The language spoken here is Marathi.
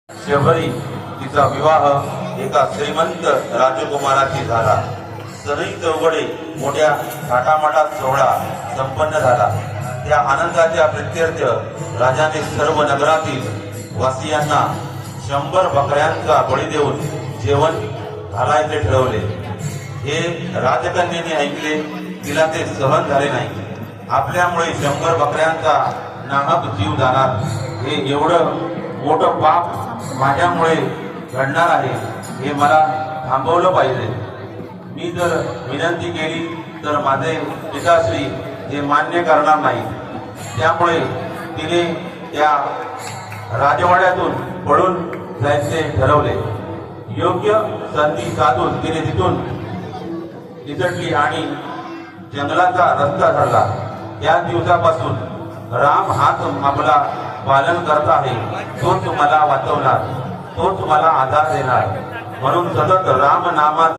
शबरी तिचा विवाह एका श्रीमंत राजकुमाराशी झाला। सनई चौघडे मोठ्या थाटामाटात सोहळा संपन्न झाला। त्या आनंदाच्या प्रित्यर्थ राजाने सर्व नगरातील वासियांना 100 बकऱ्यांचा बळी देऊन जेवण घालायचे ठरवले। हे राजकन्येने ऐकले, तिला ते सहन झाले नाही। आपल्यामुळे 100 बकऱ्यांचा नाहक जीव जाणार, हे एवढं मोठं पाप माझ्यामुळे घडणार आहे, हे मला थांबवलं पाहिजे। मी जर विनंती केली तर माझे पिताश्री हे मान्य करणार नाही। त्यामुळे तिने त्या राजवाड्यातून पळून जायचे ठरवले। योग्य संधी साधून तिने तिथून निसटली आणि जंगलाचा रस्ता धरला। त्या दिवसापासून राम हाच आपला पालन करता आहे, तोच मला वाचवणार, तोच मला आधार देणार, म्हणून सतत राम नामात